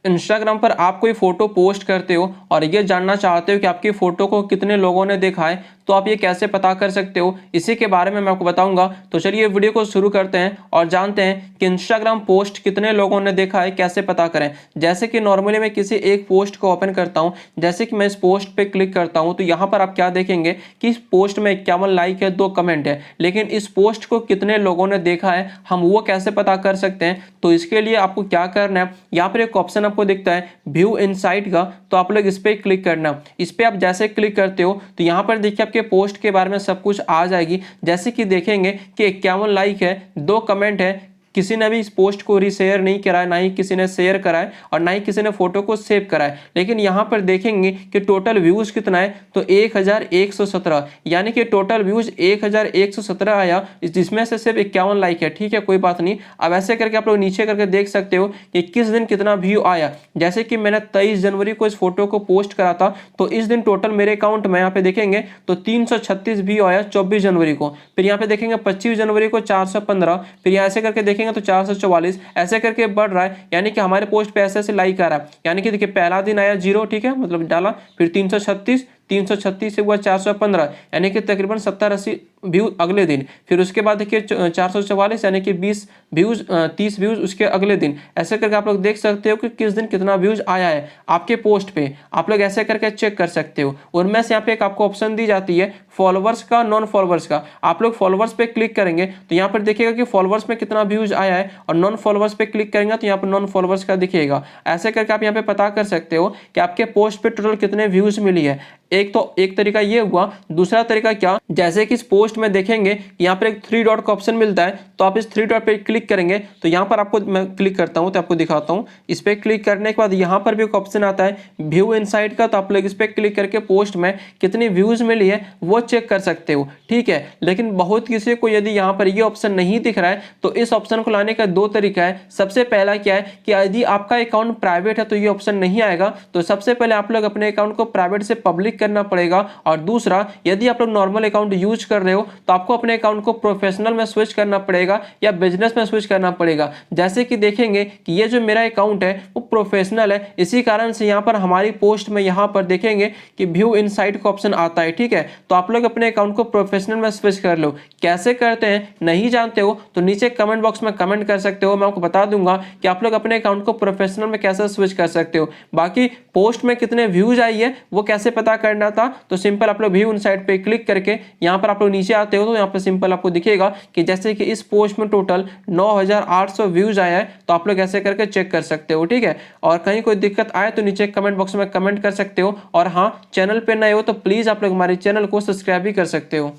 Instagram पर आप कोई फोटो पोस्ट करते हो और ये जानना चाहते हो कि आपकी फोटो को कितने लोगों ने देखा है, तो आप ये कैसे पता कर सकते हो, इसी के बारे में मैं आपको बताऊंगा। तो चलिए वीडियो को शुरू करते हैं और जानते हैं कि इंस्टाग्राम पोस्ट कितने लोगों ने देखा है कैसे पता करें। जैसे कि नॉर्मली मैं किसी एक पोस्ट को ओपन करता हूं, जैसे कि मैं इस पोस्ट पे क्लिक करता हूं तो यहां पर आप क्या देखेंगे कि इस पोस्ट में 51 लाइक है, 2 कमेंट है, लेकिन इस पोस्ट को कितने लोगों ने देखा है हम वो कैसे पता कर सकते हैं। तो इसके लिए आपको क्या करना है, यहाँ पर एक ऑप्शन आपको दिखता है व्यू इनसाइट का, तो आप लोग इस पर क्लिक करना। इस पर आप जैसे क्लिक करते हो तो यहाँ पर देखिए आपके पोस्ट के बारे में सब कुछ आ जाएगी। जैसे कि देखेंगे कि 51 लाइक है, 2 कमेंट है, किसी ने भी इस पोस्ट को रीशेयर नहीं करा है, ना ही किसी ने शेयर करा है और ना ही किसी ने फोटो को सेव करा है। लेकिन यहाँ पर देखेंगे कि टोटल व्यूज कितना है, तो 1117, यानी कि टोटल व्यूज 1117 आया, जिसमें से सिर्फ 51 लाइक है। ठीक है, कोई बात नहीं। अब ऐसे करके आप लोग नीचे करके देख सकते हो कि किस दिन कितना व्यू आया। जैसे कि मैंने 23 जनवरी को इस फोटो को पोस्ट करा था, तो इस दिन टोटल मेरे अकाउंट में यहाँ पे देखेंगे तो 336 व्यू आया 24 जनवरी को। फिर यहाँ पे देखेंगे 25 जनवरी को 415, फिर यहाँ ऐसे करके देखेंगे तो 444, ऐसे करके बढ़ रहा है। यानी कि हमारे पोस्ट पे ऐसे ऐसे लाइक आ रहा है। यानी कि देखिए पहला दिन आया 0, ठीक है, मतलब डाला, फिर 336 से हुआ 415, यानी कि तकरीबन 70-80 व्यू अगले दिन। फिर उसके बाद देखिए 444, यानी कि 20 व्यूज, 30 व्यूज उसके अगले दिन। ऐसे करके आप लोग देख सकते हो कि किस दिन कितना व्यूज आया है आपके पोस्ट पे। आप लोग ऐसे करके चेक कर सकते हो। और मैं यहाँ पे एक आपको ऑप्शन दी जाती है फॉलोवर्स का, नॉन फॉलोवर्स का। आप लोग फॉलोवर्स पे क्लिक करेंगे तो यहाँ पर देखिएगा कि फॉलोवर्स में कितना व्यूज आया है, और नॉन फॉलोवर्स पे क्लिक करेंगे तो यहाँ पर नॉन फॉलोवर्स का दिखेगा। ऐसे करके आप यहाँ पे पता कर सकते हो कि आपके पोस्ट पे टोटल कितने व्यूज मिली है। एक तरीका ये हुआ। दूसरा तरीका क्या, जैसे कि इस पोस्ट में देखेंगे यहाँ पर एक 3 डॉट का ऑप्शन मिलता है, तो आप इस 3 डॉट पे क्लिक करेंगे तो यहाँ पर आपको, मैं क्लिक करता हूँ तो आपको दिखाता हूँ। इस पे क्लिक करने के बाद यहाँ पर भी एक ऑप्शन आता है व्यू इनसाइट का, तो आप लोग इस पे क्लिक करके पोस्ट में कितनी व्यूज मिली है वो चेक कर सकते हो। ठीक है, लेकिन बहुत किसी को यदि यहाँ पर ये ऑप्शन नहीं दिख रहा है तो इस ऑप्शन को लाने का 2 तरीका है। सबसे पहला क्या है कि यदि आपका अकाउंट प्राइवेट है तो ये ऑप्शन नहीं आएगा, तो सबसे पहले आप लोग अपने अकाउंट को प्राइवेट से पब्लिक करना पड़ेगा। और दूसरा, यदि आप लोग नॉर्मल अकाउंट यूज कर रहे हो तो आपको अपने अकाउंट को प्रोफेशनल में स्विच करना पड़ेगा या बिजनेस में स्विच करना पड़ेगा। जैसे कि देखेंगे कि ये जो मेरा अकाउंट है वो प्रोफेशनल है, इसी कारण से यहाँ पर हमारी पोस्ट में यहाँ पर देखेंगे कि व्यू इनसाइट का ऑप्शन आता है। ठीक है, तो आप लोग अपने अकाउंट को प्रोफेशनल में स्विच कर लो। कैसे करते हैं नहीं जानते हो तो नीचे कमेंट बॉक्स में कमेंट कर सकते हो, मैं आपको बता दूंगा कि आप लोग अपने अकाउंट को प्रोफेशनल में कैसे स्विच कर सकते हो। बाकी पोस्ट में कितने व्यूज आई है वो कैसे पता करना था, तो सिंपल आप लोग व्यू इनसाइट पे क्लिक करके यहाँ पर आप लोग नीचे आते हो तो यहाँ पर सिंपल आपको दिखेगा कि जैसे कि इस पोस्ट में टोटल 9800 व्यूज आया है, तो आप लोग ऐसे करके चेक कर सकते हो। ठीक है, और कहीं कोई दिक्कत आए तो नीचे कमेंट बॉक्स में कमेंट कर सकते हो। और हाँ, चैनल पे नए हो तो प्लीज आप लोग हमारे चैनल को सब्सक्राइब भी कर सकते हो।